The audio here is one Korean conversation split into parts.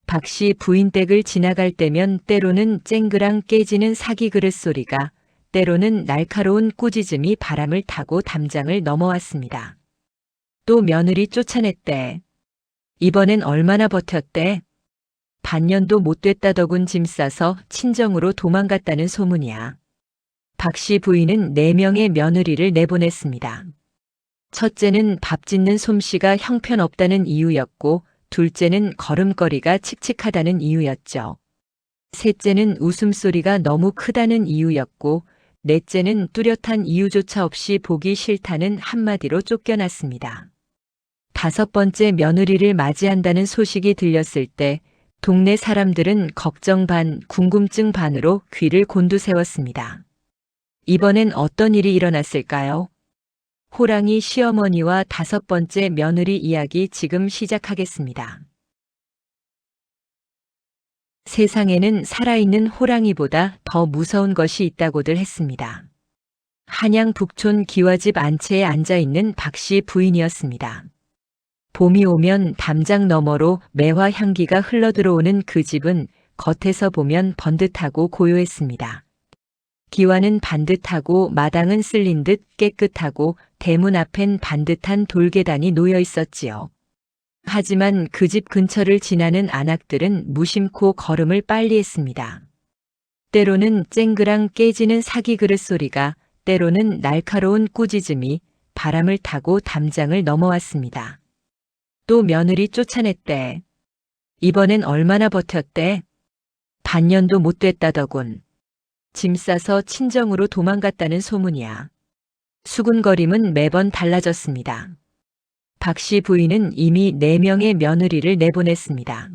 박씨 부인 댁을 지나갈 때면 때로는 쨍그랑 깨지는 사기 그릇 소리가, 때로는 날카로운 꾸짖음이 바람을 타고 담장을 넘어왔습니다. 또 며느리 쫓아냈대. 이번엔 얼마나 버텼대? 반년도 못 됐다더군. 짐 싸서 친정으로 도망갔다는 소문이야. 박씨 부인은 4명의 며느리를 내보냈습니다. 첫째는 밥 짓는 솜씨가 형편없다는 이유였고, 둘째는 걸음걸이가 칙칙하다는 이유였죠. 셋째는 웃음소리가 너무 크다는 이유였고, 넷째는 뚜렷한 이유조차 없이 보기 싫다는 한마디로 쫓겨났습니다. 5번째 며느리를 맞이한다는 소식이 들렸을 때 동네 사람들은 걱정 반, 궁금증 반으로 귀를 곤두세웠습니다. 이번엔 어떤 일이 일어났을까요? 호랑이 시어머니와 5번째 며느리 이야기 지금 시작하겠습니다. 세상에는 살아있는 호랑이보다 더 무서운 것이 있다고들 했습니다. 한양 북촌 기와집 안채에 앉아있는 박씨 부인이었습니다. 봄이 오면 담장 너머로 매화 향기가 흘러들어오는 그 집은 겉에서 보면 번듯하고 고요했습니다. 기와는 반듯하고 마당은 쓸린 듯 깨끗하고 대문 앞엔 반듯한 돌계단이 놓여 있었지요. 하지만 그 집 근처를 지나는 안악들은 무심코 걸음을 빨리 했습니다. 때로는 쨍그랑 깨지는 사기 그릇 소리가, 때로는 날카로운 꾸짖음이 바람을 타고 담장을 넘어왔습니다. 또 며느리 쫓아냈대. 이번엔 얼마나 버텼대? 반년도 못 됐다더군. 짐 싸서 친정으로 도망갔다는 소문이야. 수군거림은 매번 달라졌습니다. 박씨 부인은 이미 4명의 며느리를 내보냈습니다.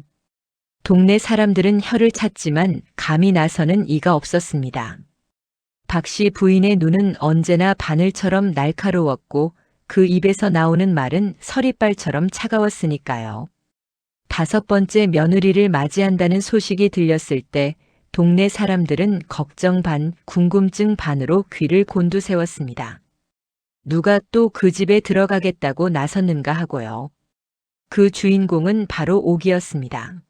동네 사람들은 혀를 찼지만 감히 나서는 이가 없었습니다. 박씨 부인의 눈은 언제나 바늘처럼 날카로웠고 그 입에서 나오는 말은 서리발처럼 차가웠으니까요. 5번째 며느리를 맞이한다는 소식이 들렸을 때 동네 사람들은 걱정 반, 궁금증 반으로 귀를 곤두세웠습니다. 누가 또 그 집에 들어가겠다고 나섰는가 하고요. 그 주인공은 바로 옥이었습니다.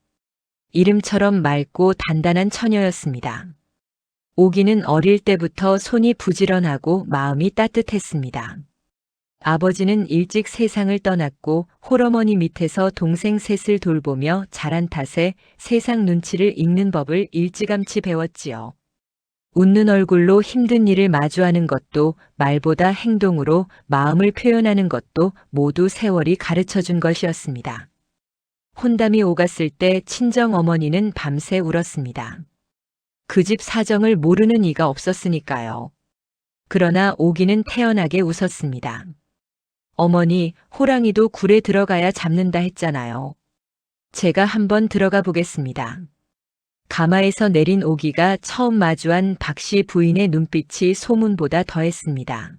이름처럼 맑고 단단한 처녀였습니다. 옥이는 어릴 때부터 손이 부지런하고 마음이 따뜻했습니다. 아버지는 일찍 세상을 떠났고 홀어머니 밑에서 동생 셋을 돌보며 자란 탓에 세상 눈치를 읽는 법을 일찌감치 배웠지요. 웃는 얼굴로 힘든 일을 마주하는 것도, 말보다 행동으로 마음을 표현하는 것도 모두 세월이 가르쳐준 것이었습니다. 혼담이 오갔을 때 친정 어머니는 밤새 울었습니다. 그 집 사정을 모르는 이가 없었으니까요. 그러나 오기는 태연하게 웃었습니다. 어머니, 호랑이도 굴에 들어가야 잡는다 했잖아요. 제가 한번 들어가 보겠습니다. 가마에서 내린 오기가 처음 마주한 박씨 부인의 눈빛이 소문보다 더했습니다.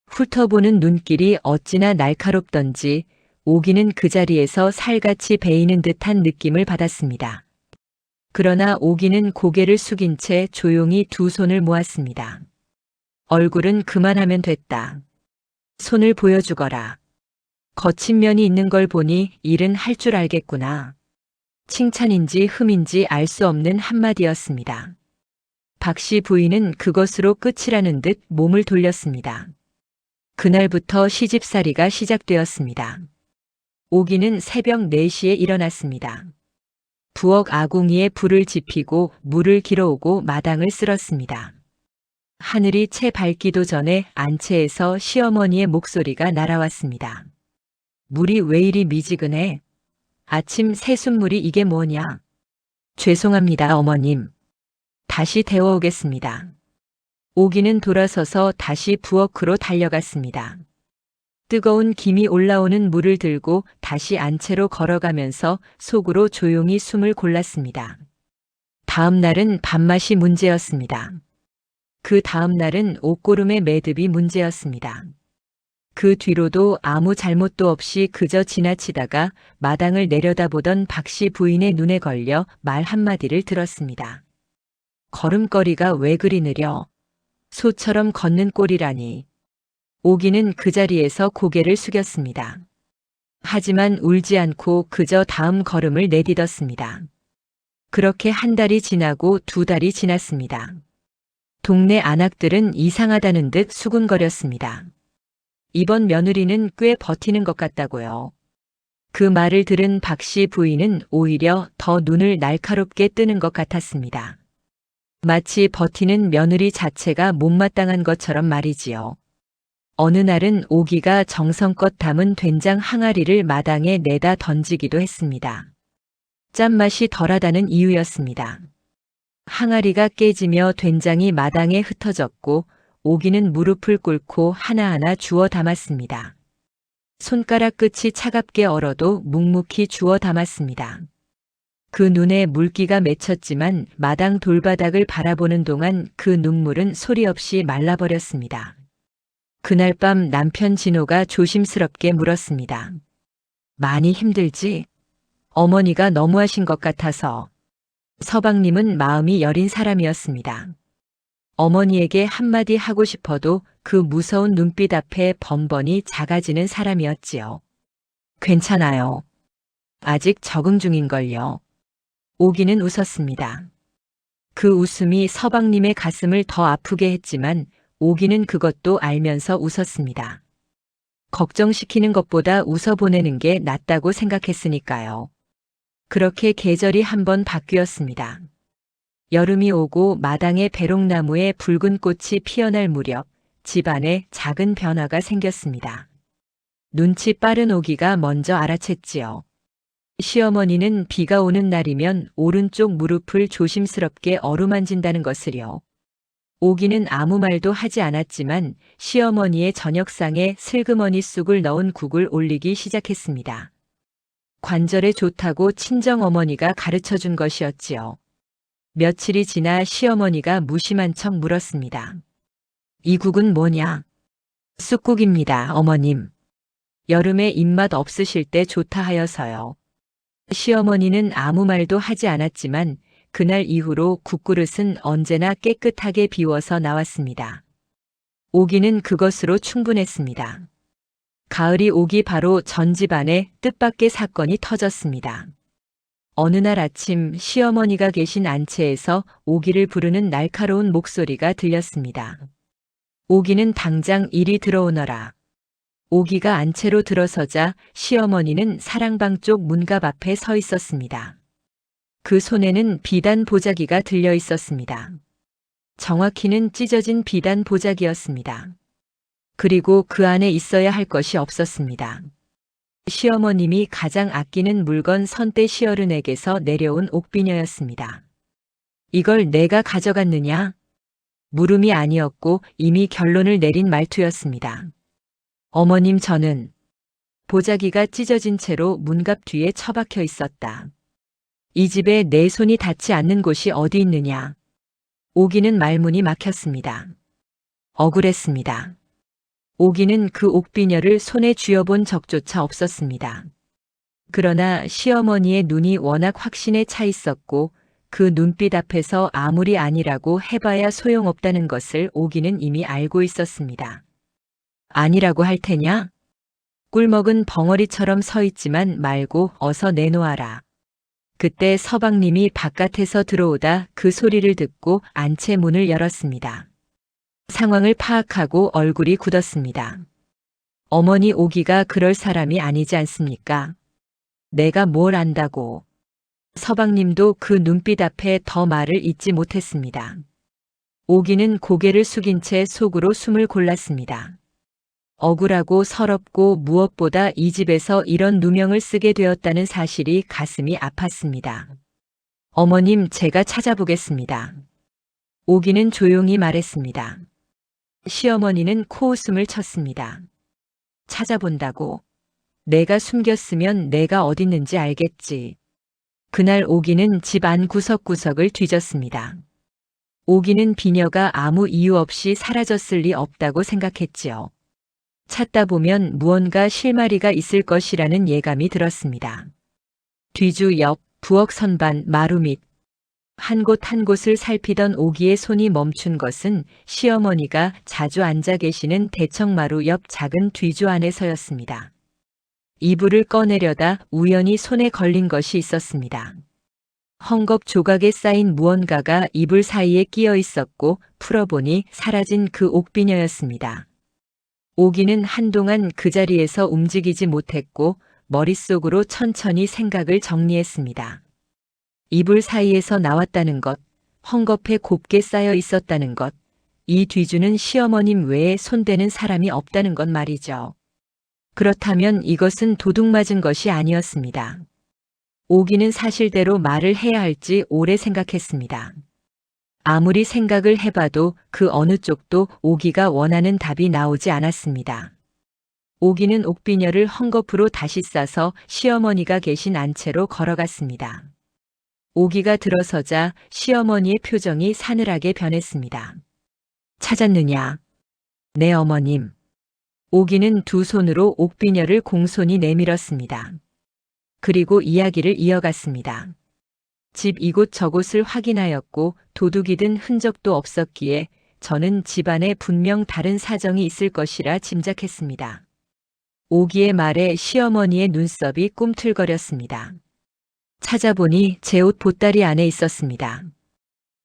훑어보는 눈길이 어찌나 날카롭던지 오기는 그 자리에서 살같이 베이는 듯한 느낌을 받았습니다. 그러나 오기는 고개를 숙인 채 조용히 두 손을 모았습니다. 얼굴은 그만하면 됐다. 손을 보여주거라. 거친 면이 있는 걸 보니 일은 할 줄 알겠구나. 칭찬인지 흠인지 알 수 없는 한마디였습니다. 박씨 부인은 그것으로 끝이라는 듯 몸을 돌렸습니다. 그날부터 시집살이가 시작되었습니다. 오기는 새벽 4시에 일어났습니다. 부엌 아궁이에 불을 지피고 물을 길어오고 마당을 쓸었습니다. 하늘이 채 밝기도 전에 안채에서 시어머니의 목소리가 날아왔습니다. 물이 왜 이리 미지근해? 아침 새순물이 이게 뭐냐? 죄송합니다, 어머님. 다시 데워오겠습니다. 오기는 돌아서서 다시 부엌으로 달려갔습니다. 뜨거운 김이 올라오는 물을 들고 다시 안채로 걸어가면서 속으로 조용히 숨을 골랐습니다. 다음 날은 밥맛이 문제였습니다. 그 다음 날은 옷고름의 매듭이 문제였습니다. 그 뒤로도 아무 잘못도 없이 그저 지나치다가 마당을 내려다보던 박씨 부인의 눈에 걸려 말 한마디를 들었습니다. 걸음걸이가 왜 그리 느려? 소처럼 걷는 꼴이라니. 오기는 그 자리에서 고개를 숙였습니다. 하지만 울지 않고 그저 다음 걸음을 내딛었습니다. 그렇게 한 달이 지나고 두 달이 지났습니다. 동네 안악들은 이상하다는 듯 수군거렸습니다. 이번 며느리는 꽤 버티는 것 같다고요. 그 말을 들은 박 씨 부인은 오히려 더 눈을 날카롭게 뜨는 것 같았습니다. 마치 버티는 며느리 자체가 못마땅한 것처럼 말이지요. 어느 날은 오기가 정성껏 담은 된장 항아리를 마당에 내다 던지기도 했습니다. 짠맛이 덜하다는 이유였습니다. 항아리가 깨지며 된장이 마당에 흩어졌고 오기는 무릎을 꿇고 하나하나 주워 담았습니다. 손가락 끝이 차갑게 얼어도 묵묵히 주워 담았습니다. 그 눈에 물기가 맺혔지만 마당 돌바닥을 바라보는 동안 그 눈물은 소리 없이 말라버렸습니다. 그날 밤 남편 진호가 조심스럽게 물었습니다. 많이 힘들지? 어머니가 너무하신 것 같아서. 서방님은 마음이 여린 사람이었습니다. 어머니에게 한마디 하고 싶어도 그 무서운 눈빛 앞에 번번이 작아지는 사람이었지요. 괜찮아요. 아직 적응 중인걸요. 오기는 웃었습니다. 그 웃음이 서방님의 가슴을 더 아프게 했지만 오기는 그것도 알면서 웃었습니다. 걱정시키는 것보다 웃어보내는 게 낫다고 생각했으니까요. 그렇게 계절이 한번 바뀌었습니다. 여름이 오고 마당의 배롱나무에 붉은 꽃이 피어날 무렵 집안에 작은 변화가 생겼습니다. 눈치 빠른 오기가 먼저 알아챘지요. 시어머니는 비가 오는 날이면 오른쪽 무릎을 조심스럽게 어루만진다는 것을요. 오기는 아무 말도 하지 않았지만 시어머니의 저녁상에 슬그머니 쑥을 넣은 국을 올리기 시작했습니다. 관절에 좋다고 친정어머니가 가르쳐준 것이었지요. 며칠이 지나 시어머니가 무심한 척 물었습니다. 이 국은 뭐냐? 쑥국입니다, 어머님. 여름에 입맛 없으실 때 좋다 하여서요. 시어머니는 아무 말도 하지 않았지만 그날 이후로 국그릇은 언제나 깨끗하게 비워서 나왔습니다. 오기는 그것으로 충분했습니다. 가을이 오기 바로 전 집안에 뜻밖의 사건이 터졌습니다. 어느 날 아침 시어머니가 계신 안채에서 오기를 부르는 날카로운 목소리가 들렸습니다. 오기는 당장 이리 들어오너라. 오기가 안채로 들어서자 시어머니는 사랑방 쪽 문갑 앞에 서 있었습니다. 그 손에는 비단 보자기가 들려 있었습니다. 정확히는 찢어진 비단 보자기였습니다. 그리고 그 안에 있어야 할 것이 없었습니다. 시어머님이 가장 아끼는 물건 선대 시어른에게서 내려온 옥비녀였습니다. 이걸 내가 가져갔느냐? 물음이 아니었고 이미 결론을 내린 말투였습니다. 어머님, 저는 보자기가 찢어진 채로 문갑 뒤에 처박혀 있었다. 이 집에 내 손이 닿지 않는 곳이 어디 있느냐? 오기는 말문이 막혔습니다. 억울했습니다. 오기는 그 옥비녀를 손에 쥐어본 적조차 없었습니다. 그러나 시어머니의 눈이 워낙 확신에 차 있었고 그 눈빛 앞에서 아무리 아니라고 해봐야 소용없다는 것을 오기는 이미 알고 있었습니다. 아니라고 할 테냐? 꿀먹은 벙어리처럼 서 있지만 말고 어서 내놓아라. 그때 서방님이 바깥에서 들어오다 그 소리를 듣고 안채 문을 열었습니다. 상황을 파악하고 얼굴이 굳었습니다. 어머니, 오기가 그럴 사람이 아니지 않습니까? 내가 뭘 안다고. 서방님도 그 눈빛 앞에 더 말을 잇지 못했습니다. 오기는 고개를 숙인 채 속으로 숨을 골랐습니다. 억울하고 서럽고 무엇보다 이 집에서 이런 누명을 쓰게 되었다는 사실이 가슴이 아팠습니다. 어머님, 제가 찾아보겠습니다. 오기는 조용히 말했습니다. 시어머니는 코웃음을 쳤습니다. 찾아본다고? 내가 숨겼으면 내가 어딨는지 알겠지. 그날 오기는 집 안 구석구석을 뒤졌습니다. 오기는 비녀가 아무 이유 없이 사라졌을 리 없다고 생각했지요. 찾다 보면 무언가 실마리가 있을 것이라는 예감이 들었습니다. 뒤주 옆, 부엌 선반, 마루 밑, 한 곳 한 곳을 살피던 오기의 손이 멈춘 것은 시어머니가 자주 앉아 계시는 대청마루 옆 작은 뒤주 안에서였습니다. 이불을 꺼내려다 우연히 손에 걸린 것이 있었습니다. 헝겊 조각에 쌓인 무언가가 이불 사이에 끼어 있었고 풀어보니 사라진 그 옥비녀였습니다. 오기는 한동안 그 자리에서 움직이지 못했고 머릿속으로 천천히 생각을 정리했습니다. 이불 사이에서 나왔다는 것, 헝겊에 곱게 쌓여 있었다는 것, 이 뒤주는 시어머님 외에 손대는 사람이 없다는 것 말이죠. 그렇다면 이것은 도둑 맞은 것이 아니었습니다. 오기는 사실대로 말을 해야 할지 오래 생각했습니다. 아무리 생각을 해봐도 그 어느 쪽도 오기가 원하는 답이 나오지 않았습니다. 오기는 옥비녀를 헝겊으로 다시 싸서 시어머니가 계신 안채로 걸어갔습니다. 오기가 들어서자 시어머니의 표정이 사늘하게 변했습니다. 찾았느냐? 네, 어머님. 오기는 두 손으로 옥비녀를 공손히 내밀었습니다. 그리고 이야기를 이어갔습니다. 집 이곳저곳을 확인하였고 도둑이 든 흔적도 없었기에 저는 집안에 분명 다른 사정이 있을 것이라 짐작했습니다. 오기의 말에 시어머니의 눈썹이 꿈틀거렸습니다. 찾아보니 제 옷 보따리 안에 있었습니다.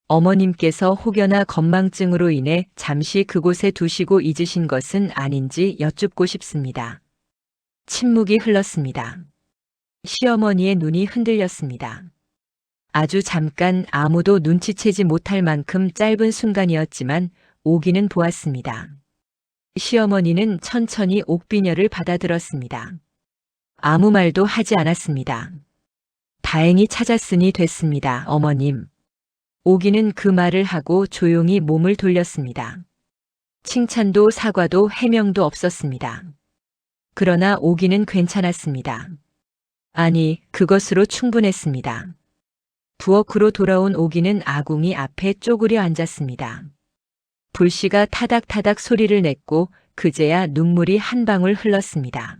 어머님께서 혹여나 건망증으로 인해 잠시 그곳에 두시고 잊으신 것은 아닌지 여쭙고 싶습니다. 침묵이 흘렀습니다. 시어머니의 눈이 흔들렸습니다. 아주 잠깐 아무도 눈치채지 못할 만큼 짧은 순간이었지만 오기는 보았습니다. 시어머니는 천천히 옥비녀를 받아들었습니다. 아무 말도 하지 않았습니다. 다행히 찾았으니 됐습니다, 어머님. 오기는 그 말을 하고 조용히 몸을 돌렸습니다. 칭찬도 사과도 해명도 없었습니다. 그러나 오기는 괜찮았습니다. 아니, 그것으로 충분했습니다. 부엌으로 돌아온 오기는 아궁이 앞에 쪼그려 앉았습니다. 불씨가 타닥타닥 소리를 냈고 그제야 눈물이 한 방울 흘렀습니다.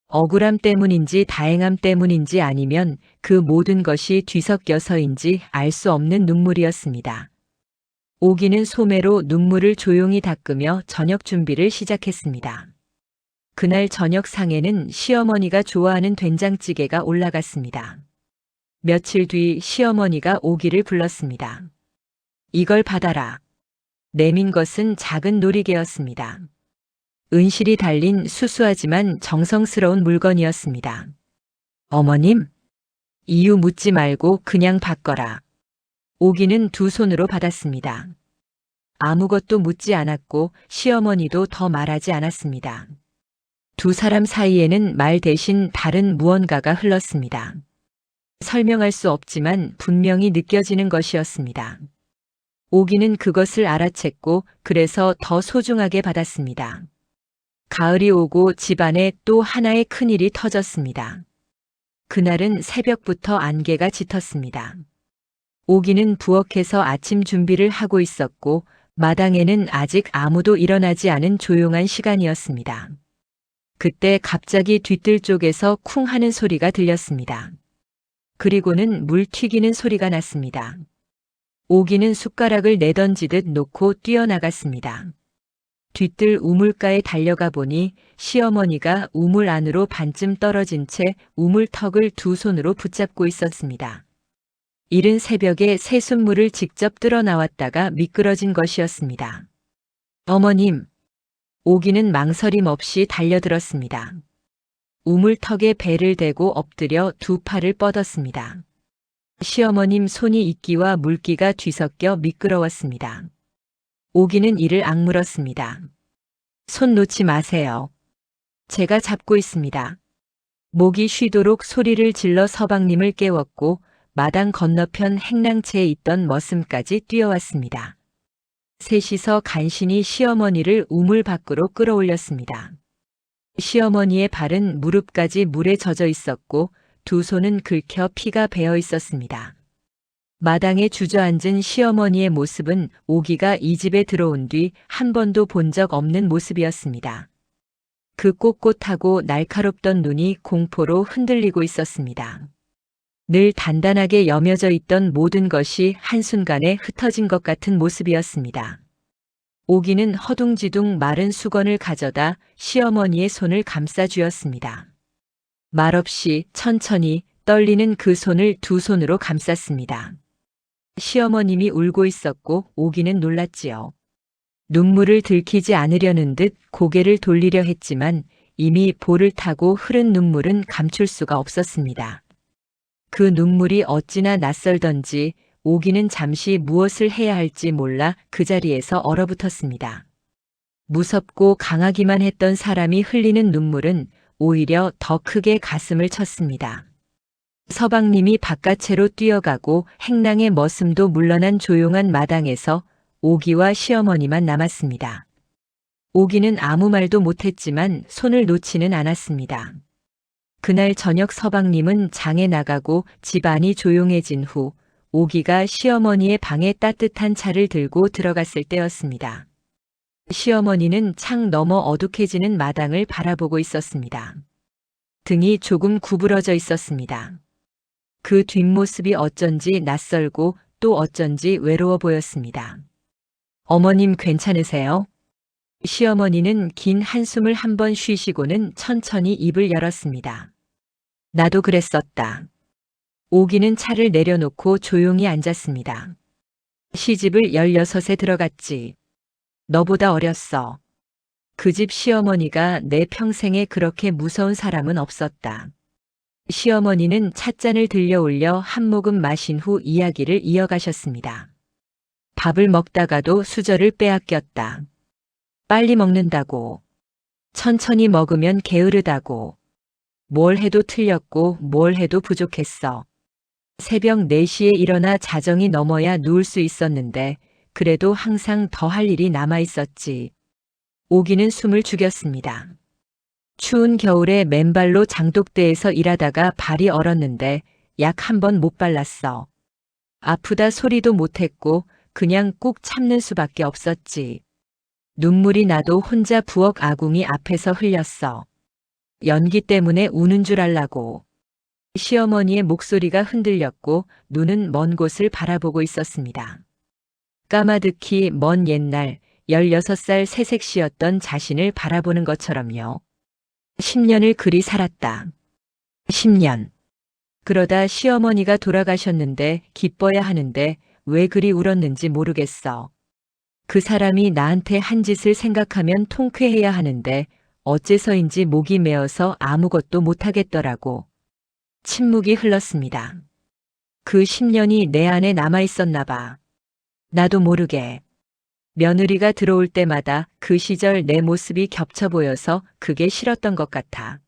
억울함 때문인지 다행함 때문인지 아니면 그 모든 것이 뒤섞여서인지 알 수 없는 눈물이었습니다. 오기는 소매로 눈물을 조용히 닦으며 저녁 준비를 시작했습니다. 그날 저녁 상에는 시어머니가 좋아하는 된장찌개가 올라갔습니다. 며칠 뒤 시어머니가 오기를 불렀습니다. 이걸 받아라. 내민 것은 작은 놀이개였습니다. 은실이 달린 수수하지만 정성스러운 물건이었습니다. 어머님, 이유 묻지 말고 그냥 받거라. 오기는 두 손으로 받았습니다. 아무것도 묻지 않았고 시어머니도 더 말하지 않았습니다. 두 사람 사이에는 말 대신 다른 무언가가 흘렀습니다. 설명할 수 없지만 분명히 느껴지는 것이었습니다. 오기는 그것을 알아챘고 그래서 더 소중하게 받았습니다. 가을이 오고 집안에 또 하나의 큰일이 터졌습니다. 그날은 새벽부터 안개가 짙었습니다. 오기는 부엌에서 아침 준비를 하고 있었고 마당에는 아직 아무도 일어나지 않은 조용한 시간이었습니다. 그때 갑자기 뒤뜰 쪽에서 쿵 하는 소리가 들렸습니다. 그리고는 물 튀기는 소리가 났습니다. 오기는 숟가락을 내던지듯 놓고 뛰어나갔습니다. 뒤뜰 우물가에 달려가 보니 시어머니가 우물 안으로 반쯤 떨어진 채 우물턱을 두 손으로 붙잡고 있었습니다. 이른 새벽에 새순물을 직접 뜰어 나왔다가 미끄러진 것이었습니다. 어머님! 오기는 망설임 없이 달려들었습니다. 우물턱에 배를 대고 엎드려 두 팔을 뻗었습니다. 시어머님 손이 이끼와 물기가 뒤섞여 미끄러웠습니다. 오기는 이를 악물었습니다. 손 놓지 마세요. 제가 잡고 있습니다. 목이 쉬도록 소리를 질러 서방님을 깨웠고 마당 건너편 행랑채에 있던 머슴까지 뛰어왔습니다. 셋이서 간신히 시어머니를 우물 밖으로 끌어올렸습니다. 시어머니의 발은 무릎까지 물에 젖어 있었고 두 손은 긁혀 피가 배어 있었습니다. 마당에 주저앉은 시어머니의 모습은 오기가 이 집에 들어온 뒤 한 번도 본 적 없는 모습이었습니다. 그 꼿꼿하고 날카롭던 눈이 공포로 흔들리고 있었습니다. 늘 단단하게 여며져 있던 모든 것이 한순간에 흩어진 것 같은 모습이었습니다. 오기는 허둥지둥 마른 수건을 가져다 시어머니의 손을 감싸 쥐었습니다. 말없이 천천히 떨리는 그 손을 두 손으로 감쌌습니다. 시어머님이 울고 있었고 오기는 놀랐지요. 눈물을 들키지 않으려는 듯 고개를 돌리려 했지만 이미 볼을 타고 흐른 눈물은 감출 수가 없었습니다. 그 눈물이 어찌나 낯설던지 오기는 잠시 무엇을 해야 할지 몰라 그 자리에서 얼어붙었습니다. 무섭고 강하기만 했던 사람이 흘리는 눈물은 오히려 더 크게 가슴을 쳤습니다. 서방님이 바깥채로 뛰어가고 행랑의 머슴도 물러난 조용한 마당에서 오기와 시어머니만 남았습니다. 오기는 아무 말도 못했지만 손을 놓지는 않았습니다. 그날 저녁 서방님은 장에 나가고 집안이 조용해진 후 오기가 시어머니의 방에 따뜻한 차를 들고 들어갔을 때였습니다. 시어머니는 창 너머 어둑해지는 마당을 바라보고 있었습니다. 등이 조금 구부러져 있었습니다. 그 뒷모습이 어쩐지 낯설고 또 어쩐지 외로워 보였습니다. 어머님 괜찮으세요? 시어머니는 긴 한숨을 한번 쉬시고는 천천히 입을 열었습니다. 나도 그랬었다. 오기는 차를 내려놓고 조용히 앉았습니다. 시집을 16에 들어갔지. 너보다 어렸어. 그 집 시어머니가 내 평생에 그렇게 무서운 사람은 없었다. 시어머니는 찻잔을 들려 올려 한 모금 마신 후 이야기를 이어가셨습니다. 밥을 먹다가도 수저를 빼앗겼다. 빨리 먹는다고. 천천히 먹으면 게으르다고. 뭘 해도 틀렸고 뭘 해도 부족했어. 새벽 4시에 일어나 자정이 넘어야 누울 수 있었는데 그래도 항상 더 할 일이 남아 있었지. 오기는 숨을 죽였습니다. 추운 겨울에 맨발로 장독대에서 일하다가 발이 얼었는데 약 한 번 못 발랐어. 아프다 소리도 못했고 그냥 꾹 참는 수밖에 없었지. 눈물이 나도 혼자 부엌 아궁이 앞에서 흘렸어. 연기 때문에 우는 줄 알라고. 시어머니의 목소리가 흔들렸고 눈은 먼 곳을 바라보고 있었습니다. 까마득히 먼 옛날 16살 새색시였던 자신을 바라보는 것처럼요. 10년을 그리 살았다. 10년. 그러다 시어머니가 돌아가셨는데 기뻐야 하는데 왜 그리 울었는지 모르겠어. 그 사람이 나한테 한 짓을 생각하면 통쾌해야 하는데 어째서인지 목이 메어서 아무것도 못하겠더라고. 침묵이 흘렀습니다. 그 10년이 내 안에 남아있었나 봐. 나도 모르게. 며느리가 들어올 때마다 그 시절 내 모습이 겹쳐 보여서 그게 싫었던 것 같아.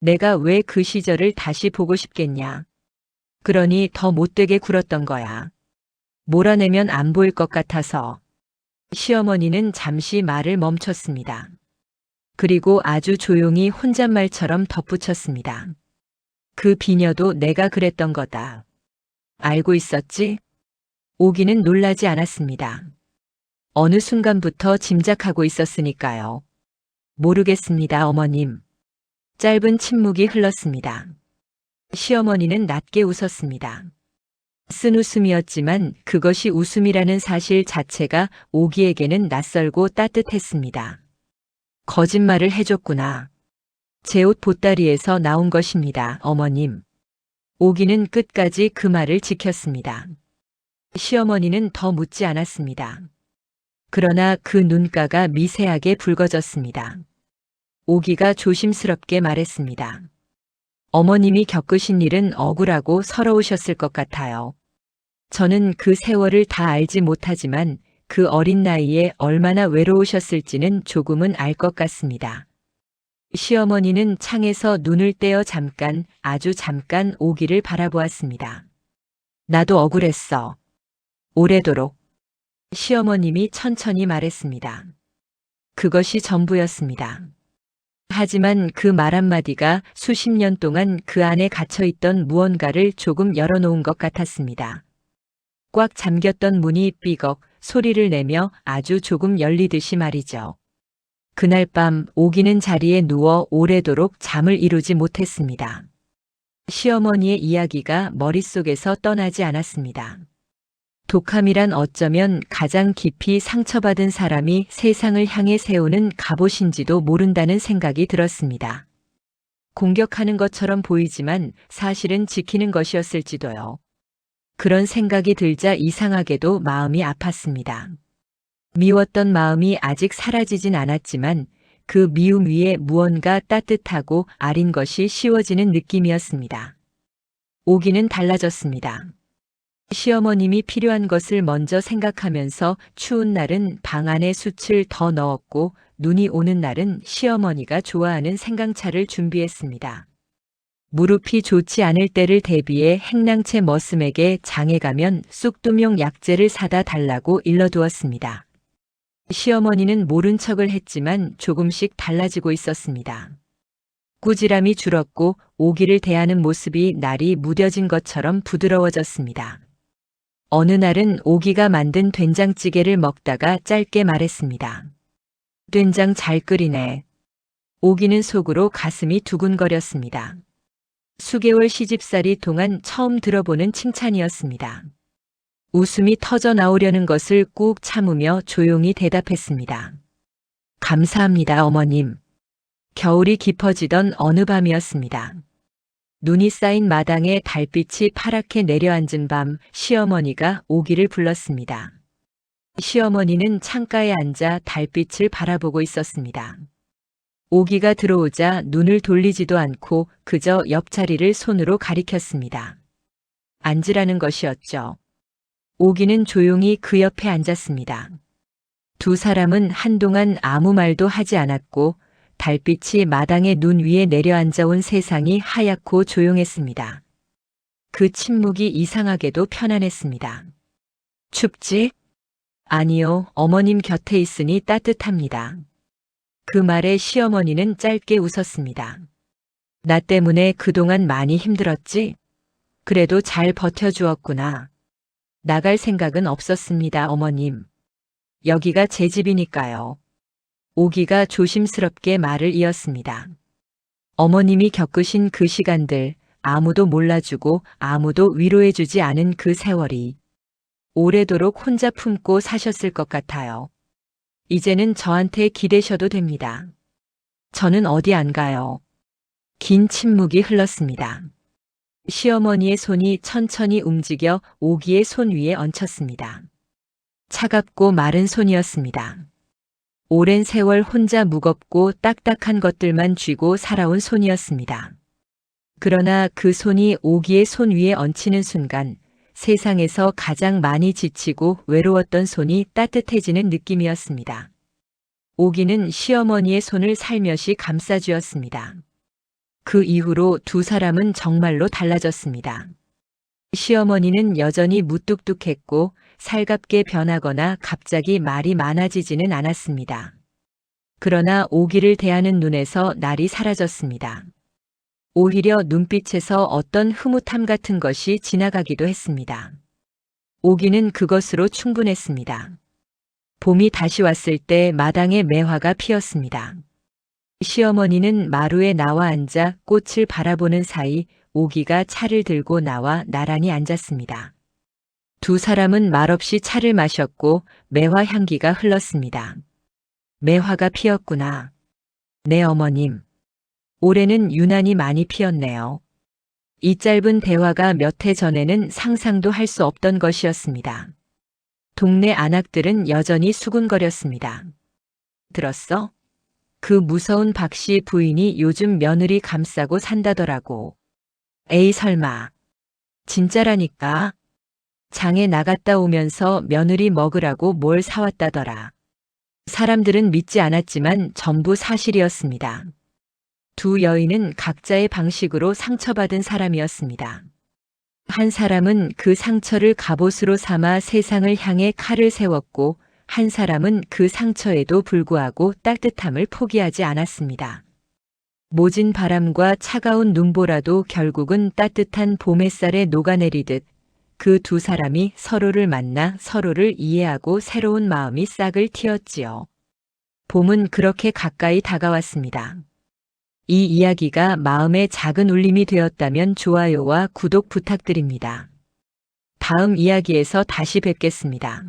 내가 왜 그 시절을 다시 보고 싶겠냐. 그러니 더 못되게 굴었던 거야. 몰아내면 안 보일 것 같아서. 시어머니는 잠시 말을 멈췄습니다. 그리고 아주 조용히 혼잣말처럼 덧붙였습니다. 그 비녀도 내가 그랬던 거다. 알고 있었지? 오기는 놀라지 않았습니다. 어느 순간부터 짐작하고 있었으니까요. 모르겠습니다, 어머님. 짧은 침묵이 흘렀습니다. 시어머니는 낮게 웃었습니다. 쓴 웃음이었지만 그것이 웃음이라는 사실 자체가 오기에게는 낯설고 따뜻했습니다. 거짓말을 해줬구나. 제 옷 보따리에서 나온 것입니다, 어머님. 오기는 끝까지 그 말을 지켰습니다. 시어머니는 더 묻지 않았습니다. 그러나 그 눈가가 미세하게 붉어졌습니다. 오기가 조심스럽게 말했습니다. 어머님이 겪으신 일은 억울하고 서러우셨을 것 같아요. 저는 그 세월을 다 알지 못하지만 그 어린 나이에 얼마나 외로우셨을지는 조금은 알 것 같습니다. 시어머니는 창에서 눈을 떼어 잠깐, 아주 잠깐 오기를 바라보았습니다. 나도 억울했어. 오래도록. 시어머님이 천천히 말했습니다. 그것이 전부였습니다. 하지만 그 말 한마디가 수십 년 동안 그 안에 갇혀있던 무언가를 조금 열어놓은 것 같았습니다. 꽉 잠겼던 문이 삐걱 소리를 내며 아주 조금 열리듯이 말이죠. 그날 밤 오기는 자리에 누워 오래도록 잠을 이루지 못했습니다. 시어머니의 이야기가 머릿속에서 떠나지 않았습니다. 독함이란 어쩌면 가장 깊이 상처받은 사람이 세상을 향해 세우는 갑옷인지도 모른다는 생각이 들었습니다. 공격하는 것처럼 보이지만 사실은 지키는 것이었을지도요. 그런 생각이 들자 이상하게도 마음이 아팠습니다. 미웠던 마음이 아직 사라지진 않았지만 그 미움 위에 무언가 따뜻하고 아린 것이 씌워지는 느낌이었습니다. 오기는 달라졌습니다. 시어머님이 필요한 것을 먼저 생각하면서 추운 날은 방 안에 숯을 더 넣었고 눈이 오는 날은 시어머니가 좋아하는 생강차를 준비했습니다. 무릎이 좋지 않을 때를 대비해 행랑채 머슴에게 장에 가면 쑥두명 약재를 사다 달라고 일러두었습니다. 시어머니는 모른 척을 했지만 조금씩 달라지고 있었습니다. 꾸지람이 줄었고 오기를 대하는 모습이 날이 무뎌진 것처럼 부드러워졌습니다. 어느 날은 오기가 만든 된장찌개를 먹다가 짧게 말했습니다. 된장 잘 끓이네. 오기는 속으로 가슴이 두근거렸습니다. 수개월 시집살이 동안 처음 들어보는 칭찬이었습니다. 웃음이 터져 나오려는 것을 꾹 참으며 조용히 대답했습니다. 감사합니다, 어머님. 겨울이 깊어지던 어느 밤이었습니다. 눈이 쌓인 마당에 달빛이 파랗게 내려앉은 밤 시어머니가 오기를 불렀습니다. 시어머니는 창가에 앉아 달빛을 바라보고 있었습니다. 오기가 들어오자 눈을 돌리지도 않고 그저 옆자리를 손으로 가리켰습니다. 앉으라는 것이었죠. 오기는 조용히 그 옆에 앉았습니다. 두 사람은 한동안 아무 말도 하지 않았고 달빛이 마당의 눈 위에 내려앉아 온 세상이 하얗고 조용했습니다. 그 침묵이 이상하게도 편안했습니다. 춥지? 아니요, 어머님 곁에 있으니 따뜻합니다. 그 말에 시어머니는 짧게 웃었습니다. 나 때문에 그동안 많이 힘들었지? 그래도 잘 버텨주었구나. 나갈 생각은 없었습니다, 어머님. 여기가 제 집이니까요. 오기가 조심스럽게 말을 이었습니다. 어머님이 겪으신 그 시간들, 아무도 몰라주고 아무도 위로해주지 않은 그 세월이 오래도록 혼자 품고 사셨을 것 같아요. 이제는 저한테 기대셔도 됩니다. 저는 어디 안 가요. 긴 침묵이 흘렀습니다. 시어머니의 손이 천천히 움직여 오기의 손 위에 얹혔습니다. 차갑고 마른 손이었습니다. 오랜 세월 혼자 무겁고 딱딱한 것들만 쥐고 살아온 손이었습니다. 그러나 그 손이 오기의 손 위에 얹히는 순간 세상에서 가장 많이 지치고 외로웠던 손이 따뜻해지는 느낌이었습니다. 오기는 시어머니의 손을 살며시 감싸주었습니다. 그 이후로 두 사람은 정말로 달라졌습니다. 시어머니는 여전히 무뚝뚝했고 살갑게 변하거나 갑자기 말이 많아지지는 않았습니다. 그러나 오기를 대하는 눈에서 날이 사라졌습니다. 오히려 눈빛에서 어떤 흐뭇함 같은 것이 지나가기도 했습니다. 오기는 그것으로 충분했습니다. 봄이 다시 왔을 때 마당에 매화가 피었습니다. 시어머니는 마루에 나와 앉아 꽃을 바라보는 사이 오기가 차를 들고 나와 나란히 앉았습니다. 두 사람은 말없이 차를 마셨고 매화 향기가 흘렀습니다. 매화가 피었구나. 네, 어머님. 올해는 유난히 많이 피었네요. 이 짧은 대화가 몇 해 전에는 상상도 할 수 없던 것이었습니다. 동네 안악들은 여전히 수군거렸습니다. 들었어? 그 무서운 박씨 부인이 요즘 며느리 감싸고 산다더라고. 에이 설마. 진짜라니까. 장에 나갔다 오면서 며느리 먹으라고 뭘 사왔다더라. 사람들은 믿지 않았지만 전부 사실이었습니다. 두 여인은 각자의 방식으로 상처받은 사람이었습니다. 한 사람은 그 상처를 갑옷으로 삼아 세상을 향해 칼을 세웠고 한 사람은 그 상처에도 불구하고 따뜻함을 포기하지 않았습니다. 모진 바람과 차가운 눈보라도 결국은 따뜻한 봄 햇살에 녹아내리듯 그 두 사람이 서로를 만나 서로를 이해하고 새로운 마음이 싹을 틔었지요. 봄은 그렇게 가까이 다가왔습니다. 이 이야기가 마음의 작은 울림이 되었다면 좋아요와 구독 부탁드립니다. 다음 이야기에서 다시 뵙겠습니다.